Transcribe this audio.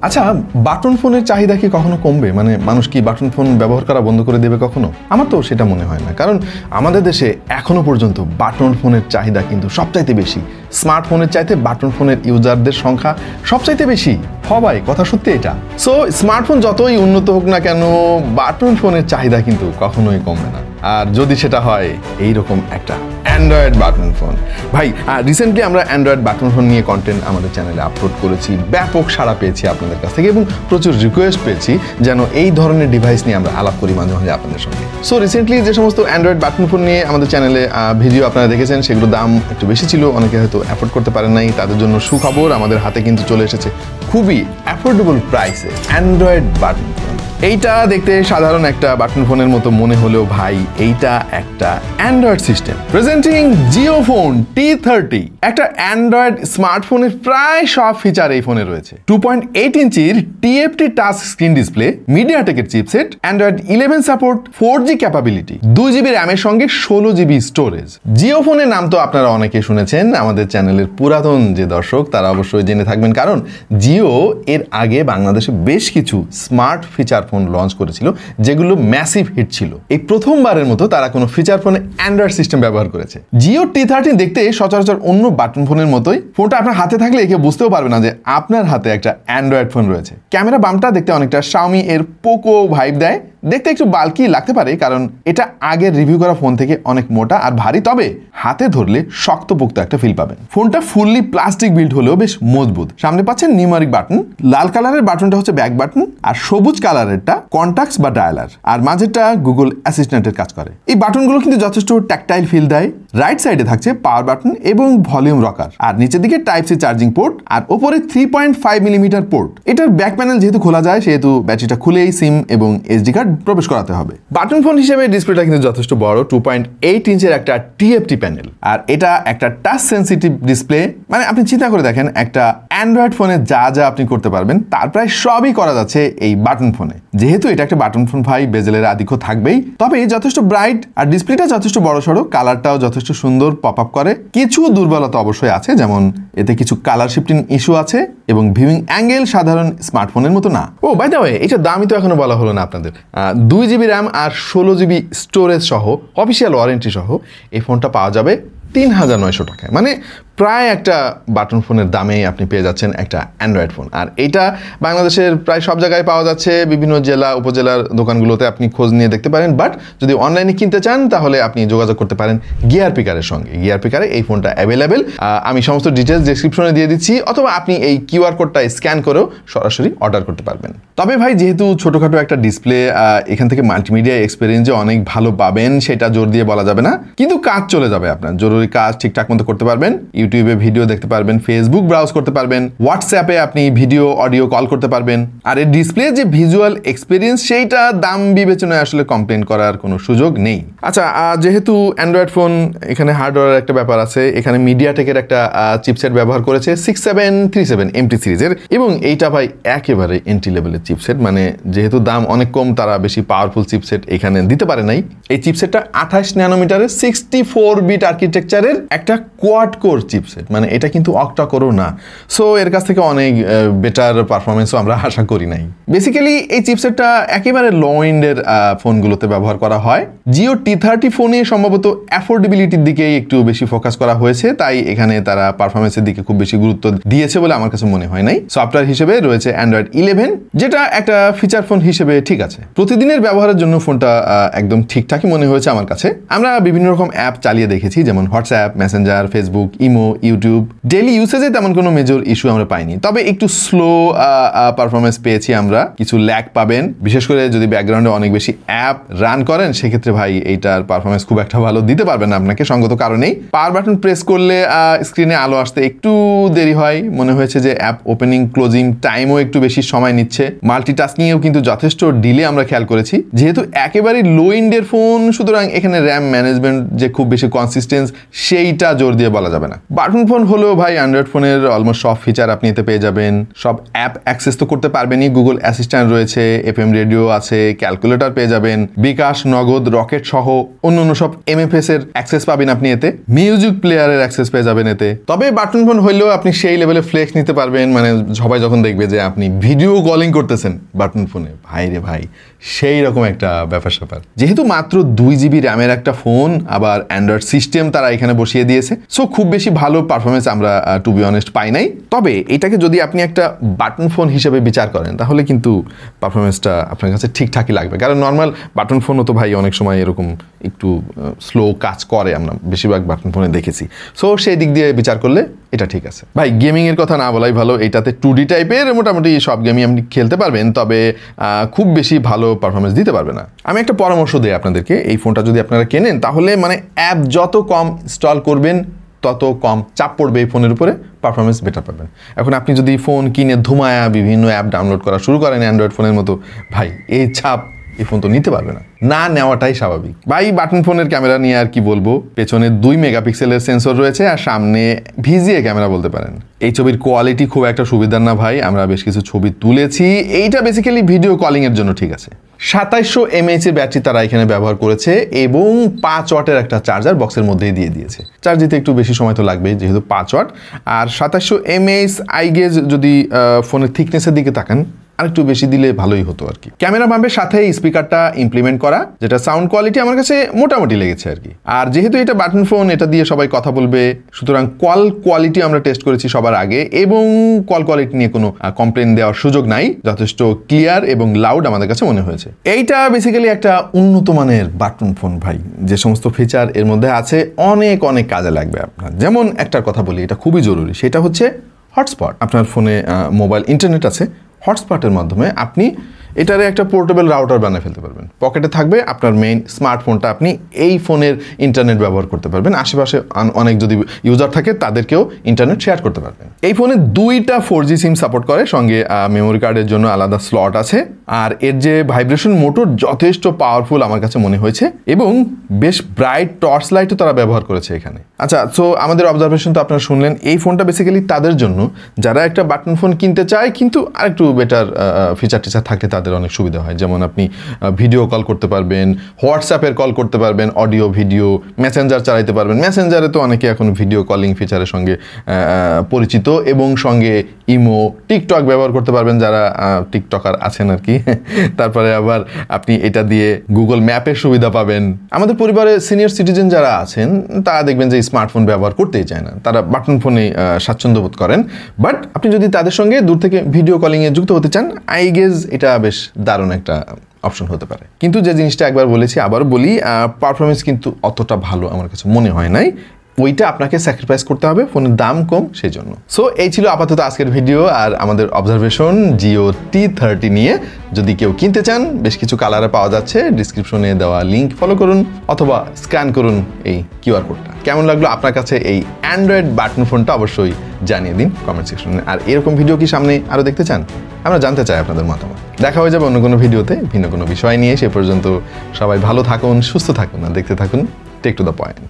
আচ্ছা, বাটন ফোনের চাহিদা কি কখনো কমবে? মানে মানুষ কি বাটন ফোন ব্যবহার করা বন্ধ করে দেবে কখনো? আমার তো সেটা মনে হয় না, কারণ আমাদের দেশে এখনো পর্যন্ত বাটন ফোনের চাহিদা কিন্তু সবচাইতে বেশি। স্মার্টফোনের চাইতে বাটন ফোনের ইউজারদের সংখ্যা সবচাইতে বেশি। ভাই, কথা সত্যি এটা। সো স্মার্টফোন যতই উন্নত হোক না কেন, বাটন ফোনের চাহিদা কিন্তু কখনোই কমবে না। আর যদি সেটা হয় এইরকম একটা অ্যান্ড্রয়েড বাটন ফোন। ভাই, রিসেন্টলি আমরা অ্যান্ড্রয়েড বাটন ফোন নিয়ে কন্টেন্ট আমাদের চ্যানেলে আপলোড করেছি, ব্যাপক সাড়া পেয়েছি আপনাদের কাছ থেকে এবং প্রচুর রিকোয়েস্ট পেয়েছি যেন এই ধরনের ডিভাইস নিয়ে আমরা আলাপ করি মাঝে মাঝে আপনাদের সঙ্গে। সো রিসেন্টলি যে সমস্ত অ্যান্ড্রয়েড বাটন ফোন নিয়ে আমাদের চ্যানেলে ভিডিও আপনারা দেখেছেন, সেগুলোর দাম একটু বেশি ছিল, অনেকে হয়তো অ্যাফোর্ড করতে পারেন নাই। তাদের জন্য সুখবর, আমাদের হাতে কিন্তু চলে এসেছে খুবই অ্যাফোর্ডেবল প্রাইসে অ্যান্ড্রয়েড বাটন ফোন। এইটা দেখতে সাধারণ একটা বাটন ফোনের মতো মনে হলেও ভাই, এইটা একটা Android system. Presenting JioPhone T30, একটা অ্যান্ড্রয়েড স্মার্টফোনের প্রায় সব ফিচার এই ফোনে রয়েছে। 2.8 ইঞ্চির TFT টাচ স্ক্রিন ডিসপ্লে, মিডিয়াটেকের chipset, Android 11 support, 4G capability, 2GB র্যামের সঙ্গে 16GB স্টোরেজ। জিওফোনের নাম তো আপনারা অনেকে শুনেছেন, আমাদের চ্যানেলের পুরাতন যে দর্শক তারা অবশ্যই জেনে থাকবেন, কারণ জিও এর আগে বাংলাদেশে বেশ কিছু স্মার্ট ফিচার ফোন লঞ্চ করেছিল যেগুলো ম্যাসিভ হিট ছিল। এই প্রথমবারের মতো তারা কোনো ফিচার ফোনে অ্যান্ড্রয়েড সিস্টেম ব্যবহার করেছে। জিও T30 দেখতে সচরাচর অন্য বাটন ফোনের মতোই। ফোনটা আপনার হাতে থাকলে কেউ বুঝতেও পারবে না যে আপনার হাতে একটা অ্যান্ড্রয়েড ফোন রয়েছে। ক্যামেরা বামটা দেখতে অনেকটা Xiaomi এর পোকো ভাইব দেয়। দেখতে একটু বাল্কি লাগতে পারে কারণ এটা আগের রিভিউ করা ফোন থেকে অনেক মোটা আর ভারী, তবে হাতে ধরলে শক্তপোক্ত একটা ফিল পাবেন। ফোনটা ফুললি প্লাস্টিক বিল্ড হলেও বেশ মজবুত। সামনে পাচ্ছেন নিউমারিক বাটন, লাল কালারের বাটনটা হচ্ছে ব্যাক বাটন, আর সবুজ কালারেরটা কন্টাক্টস বা ডায়ালার, আর মাঝেরটা গুগল অ্যাসিস্ট্যান্টের কাজ করে। এই বাটনগুলো কিন্তু যথেষ্ট ট্যাকটাইল ফিল দেয়। রাইট সাইডে থাকছে পাওয়ার বাটন এবং ভলিউম রকার, আর নিচের দিকে টাইপ সি চার্জিং পোর্ট, আর ওপরে 3.5 মিলিমিটার পোর্ট। এটার ব্যাক প্যানেল যেহেতু খোলা যায় সেহেতু ব্যাটারিটা খুলেই সিম এবং এসডি কার্ড প্রবেশ করাতে হবে। বাটন ফোন হিসেবে ডিসপ্লেটা কিন্তু যথেষ্ট বড়, 2.8 ইঞ্চের একটা TFT প্যানেল, আর এটা একটা টাচ সেন্সিটিভ ডিসপ্লে। মানে আপনি চিন্তা করে দেখেন, একটা অ্যান্ড্রয়েড ফোনে যা যা আপনি করতে পারবেন তার প্রায় সবই করা যাচ্ছে এই বাটন ফোনে। যেহেতু এটা একটা বাটন ফোন ভাই, বেজেলের আধিক্য থাকবেই, তবে যথেষ্ট ব্রাইট আর ডিসপ্লেটা যথেষ্ট বড় সড়ো, কালারটাও যথেষ্ট সুন্দর পপ আপ করে। কিছু দুর্বলতা অবশ্যই আছে, যেমন এতে কিছু কালার শিফটিং ইস্যু আছে এবং ভিউইং অ্যাঙ্গেল সাধারণ স্মার্টফোনের মতো না। ও বাই দ্য ওয়ে, এটা দামই তো এখনো বলা হলো না আপনাদের। 2GB র্যাম আর 16GB স্টোরেজ সহ, অফিসিয়াল ওয়ারেন্টি সহ এই ফোনটা পাওয়া যাবে 3900 টাকায়। মানে প্রায় একটা বাটন ফোনের দামেই আপনি পেয়ে যাচ্ছেন একটা অ্যান্ড্রয়েড ফোন। আর এইটা বাংলাদেশের প্রায় সব জায়গায় পাওয়া যাচ্ছে, বিভিন্ন জেলা উপজেলার দোকানগুলোতে আপনি খোঁজ নিয়ে দেখতে পারেন। বাট যদি অনলাইনে কিনতে চান তাহলে আপনি যোগাযোগ করতে পারেন গিয়ার পিকারের সঙ্গে। গিয়ার পিকারে এই ফোনটা অ্যাভেলেবেল, আমি সমস্ত ডিটেলস ডেসক্রিপশনে দিয়ে দিচ্ছি, অথবা আপনি এই QR কোডটা স্ক্যান করেও সরাসরি অর্ডার করতে পারবেন। তবে ভাই, যেহেতু ছোটোখাটো একটা ডিসপ্লে, এখান থেকে মাল্টিমিডিয়া এক্সপিরিয়েন্স যে অনেক ভালো পাবেন সেটা জোর দিয়ে বলা যাবে না, কিন্তু কাজ চলে যাবে আপনার। জরুরি কাজ ঠিকঠাক মতো করতে পারবেন, ইউটিউবে ভিডিও দেখতে পারবেন, ফেসবুক ব্রাউজ করতে পারবেন, হোয়াটসঅ্যাপে আপনি ভিডিও অডিও কল করতে পারবেন। আর এই ডিসপ্লে যে ভিজুয়াল এক্সপিরিয়েন্স, সেইটা দাম বিবেচনায় আসলে কমপ্লেন করার কোনো সুযোগ নেই। আচ্ছা, যেহেতু অ্যান্ড্রয়েড ফোন, এখানে হার্ডওয়্যারের একটা ব্যাপার আছে। এখানে মিডিয়াটেকের একটা চিপসেট ব্যবহার করেছে 6737 MT সিরিজের, এবং এইটা ভাই একেবারে এন্ট্রি লেভেলের চিপসেট। মানে যেহেতু দাম অনেক কম, তারা বেশি পাওয়ারফুল চিপসেট এখানে দিতে পারে নাই। এই চিপসেটটা 28 ন্যানোমিটারের 64 বিট আর্কিটেকচারের একটা কোয়াড কোর চিপসেট, মানে এটা কিন্তু অক্টা কোরও না। সো এর কাছ থেকে অনেক বেটার পারফরমেন্সও আমরা আশা করি নাই। বেসিক্যালি এই চিপসেটটা একেবারে লো এন্ডের ফোনগুলোতে ব্যবহার করা হয়। জিও T30 ফোনে সম্ভবত অ্যাফোর্ডেবিলিটির দিকেই একটু বেশি ফোকাস করা হয়েছে, তাই এখানে তারা পারফরমেন্সের দিকে খুব বেশি গুরুত্ব দিয়েছে বলে আমার কাছে মনে হয় নাই। সফটওয়্যার হিসেবে রয়েছে অ্যান্ড্রয়েড 11, যেটা একটা ফিচার ফোন হিসেবে ঠিক আছে। প্রতিদিনের ব্যবহারের জন্য ফোনটা একদম ঠিকঠাকই মনে হয়েছে আমার কাছে। আমরা বিভিন্ন রকম অ্যাপ চালিয়ে দেখেছি, যেমন WhatsApp, Messenger, Facebook, imo, YouTube. Daily ইউসেজে তেমন কোনো মেজর ইস্যু আমরা পাইনি, তবে একটু স্লো পারফরমেন্স পেয়েছি আমরা, কিছু ল্যাগ পাবেন, বিশেষ করে যদি ব্যাকগ্রাউন্ডে অনেক বেশি অ্যাপ রান করেন, সেক্ষেত্রে ভাই এইটার পারফরমেন্স খুব একটা ভালো দিতে পারবেন না আপনাকে সঙ্গত কারণেই। পাওয়ার বাটন প্রেস করলে স্ক্রিনে আলো আসতে একটু দেরি হয়, মনে হয়েছে যে অ্যাপ ওপেনিং ক্লোজিং টাইমও একটু বেশি সময় নিচ্ছে। মাল্টিটাস্কিংয়েও কিন্তু যথেষ্ট ডিলে আমরা খেয়াল করেছি। যেহেতু একেবারে লো এন্ডের ফোন, সুতরাং এখানে র্যাম ম্যানেজমেন্ট যে খুব বেশি কনসিস্টেন্স, সেইটা জোর দিয়ে বলা যাবে না। বাটন ফোন হলেও ভাই অ্যান্ড্রয়েড ফোনের অলমোস্ট সব ফিচার আপনি এতে পেয়ে যাবেন। সব অ্যাপ অ্যাক্সেস তো করতে পারবেনই, গুগল অ্যাসিস্ট্যান্ট রয়েছে, FM রেডিও আছে, ক্যালকুলেটর পেয়ে যাবেন, বিকাশ, নগদ, রকেট সহ অন্য সব MFS এর অ্যাক্সেস পাবেন আপনি এতে, মিউজিক প্লেয়ারের অ্যাক্সেস পেয়ে যাবেন এতে। তবে বাটন ফোন হলেও আপনি সেই লেভেলে ফ্লেক্স নিতে পারবেন, মানে সবাই যখন দেখবে যে আপনি ভিডিও কলিং করতেছেন বাটন ফোনে, ভাই রে ভাই সেই রকম একটা ব্যাপার স্যাপার। যেহেতু মাত্র 2GB র্যামের একটা ফোন, আবার অ্যান্ড্রয়েড সিস্টেম তারা এখানে বসিয়ে দিয়েছে, সো খুব বেশি ভালো পারফরমেন্স আমরা টু বি অনেস্ট পাই নাই। তবে এটাকে যদি আপনি একটা বাটন ফোন হিসেবে বিচার করেন তাহলে কিন্তু পারফরমেন্সটা আপনার কাছে ঠিকঠাকই লাগবে, কারণ নর্মাল বাটন ফোনও তো ভাই অনেক সময় এরকম একটু স্লো কাজ করে, আমরা বেশিরভাগ বাটন ফোনে দেখেছি। সো সেই দিক দিয়ে বিচার করলে এটা ঠিক আছে। ভাই গেমিংয়ের কথা না বলাই ভালো, এটাতে 2D টাইপের মোটামুটি সব গেমই আপনি খেলতে পারবেন, তবে খুব বেশি ভালো পারফরমেন্স দিতে পারবে না। আমি একটা পরামর্শ দিই আপনাদেরকে, এই ফোনটা যদি আপনারা কেনেন তাহলে মানে অ্যাপ যত কম ইনস্টল করবেন তত কম চাপ পড়বে এই ফোনের উপরে, পারফরমেন্স বেটার পাবেন। এখন আপনি যদি ফোন কিনে ধুমায়া বিভিন্ন অ্যাপ ডাউনলোড করা শুরু করেন অ্যান্ড্রয়েড ফোনের মতো, ভাই এই চাপ এই ফোন তো নিতে পারবে না, না নেওয়াটাই স্বাভাবিক। ভাই বাটন ফোনের ক্যামেরা নিয়ে আর কি বলবো, পেছনে 2 মেগাপিক্সেলের সেন্সর রয়েছে আর সামনে ভিজিএ ক্যামেরা বলতে পারেন। এই ছবির কোয়ালিটি খুব একটা সুবিধার না ভাই, আমরা বেশ কিছু ছবি তুলেছি, এইটা বেসিক্যালি ভিডিও কলিং এর জন্য ঠিক আছে। 2700 mAh এর ব্যাটারি তারা এখানে ব্যবহার করেছে এবং 5 ওয়াটের একটা চার্জার বক্সের মধ্যেই দিয়ে দিয়েছে। চার্জ দিতে একটু বেশি সময় তো লাগবে যেহেতু 5 ওয়াট, আর 2700 mAh আই গেজ যদি ফোনের থিকনেসের দিকে তাকান আরেকটু বেশি দিলে ভালোই হতো আর কি। ক্যামেরা বাম্পের সাথে স্পিকারটা ইমপ্লিমেন্ট করা, যেটা সাউন্ড কোয়ালিটি আমার কাছে মোটামুটি লেগেছে আর কি। আর যেহেতু এটা বাটন ফোন, এটা দিয়ে সবাই কথা বলবে, সুতরাং কল কোয়ালিটি আমরা টেস্ট করেছি সবার আগে এবং কল কোয়ালিটি নিয়ে কোনো কমপ্লেন দেওয়ার সুযোগ নাই, যথেষ্ট ক্লিয়ার এবং লাউড আমাদের কাছে মনে হয়েছে। এইটা বেসিক্যালি একটা উন্নত মানের বাটন ফোন ভাই, যে সমস্ত ফিচার এর মধ্যে আছে অনেক অনেক কাজে লাগবে আপনার। যেমন একটার কথা বলি, এটা খুবই জরুরি, সেটা হচ্ছে হটস্পট। আপনার ফোনে মোবাইল ইন্টারনেট আছে, হটস্পটের মাধ্যমে আপনি এটারে একটা পোর্টেবল রাউটার বানিয়ে ফেলতে পারবেন। পকেটে থাকবে আপনার মেইন স্মার্টফোনটা, আপনি এই ফোনের ইন্টারনেট ব্যবহার করতে পারবেন, আশেপাশে অনেক যদি ইউজার থাকে তাদেরকেও ইন্টারনেট শেয়ার করতে পারবেন। এই ফোনে 2টা 4G সিম সাপোর্ট করে, সঙ্গে মেমোরি কার্ডের জন্য আলাদা স্লট আছে, আর এর যে ভাইব্রেশন মোটর যথেষ্ট পাওয়ারফুল আমার কাছে মনে হয়েছে এবং বেশ ব্রাইট টর্চ লাইটও তারা ব্যবহার করেছে এখানে। আচ্ছা, সো আমাদের অবজারভেশন তো আপনারা শুনলেন, এই ফোনটা বেসিক্যালি তাদের জন্য যারা একটা বাটন ফোন কিনতে চায় কিন্তু আরেকটু বেটার ফিচার টিচার থাকলে তাদের অনেক সুবিধা হয়। যেমন আপনি ভিডিও কল করতে পারবেন, হোয়াটসঅ্যাপের কল করতে পারবেন, অডিও ভিডিও, মেসেঞ্জার চালাইতে পারবেন। মেসেঞ্জারে তো অনেকে এখন ভিডিও কলিং ফিচারের সঙ্গে পরিচিত, এবং সঙ্গে ইমো, টিকটক ব্যবহার করতে পারবেন যারা টিকটকার আছেন আর কি। তারপরে আবার আপনি এটা দিয়ে গুগল ম্যাপের সুবিধা পাবেন। আমাদের পরিবারে সিনিয়র সিটিজেন যারা আছেন তারা দেখবেন যে স্মার্টফোন ব্যবহার করতেই চায় না, তারা বাটন ফোনে স্বাচ্ছন্দ্য বোধ করেন। বাট আপনি যদি তাদের সঙ্গে দূর থেকে ভিডিও কলিংয়ে যুক্ত হতে চান, আই গেস এটা বেশ দারুণ একটা অপশন হতে পারে। কিন্তু যে জিনিসটা একবার বলেছি আবার বলি, পারফরমেন্স কিন্তু অতটা ভালো আমার কাছে মনে হয় নাই, ওইটা আপনাকে স্যাক্রিফাইস করতে হবে, ফোনের দাম কম সেই জন্য। সো এই ছিল আপাতত আজকের ভিডিও আর আমাদের অবজারভেশন জিও T30 নিয়ে। যদি কেউ কিনতে চান, বেশ কিছু কালারে পাওয়া যাচ্ছে, ডিসক্রিপশনে দেওয়া লিঙ্ক ফলো করুন অথবা স্ক্যান করুন এই কিউআর কোডটা। কেমন লাগলো আপনার কাছে এই অ্যান্ড্রয়েড বাটন ফোনটা অবশ্যই জানিয়ে দিন কমেন্ট সেকশনে। আর এরকম ভিডিও কি সামনে আরও দেখতে চান? আমরা জানতে চাই আপনাদের মতামত। দেখা হয়ে যাবে অন্য কোনো ভিডিওতে ভিন্ন কোনো বিষয় নিয়ে। সে পর্যন্ত সবাই ভালো থাকুন, সুস্থ থাকুন আর দেখতে থাকুন টেক টু দ্য পয়েন্ট।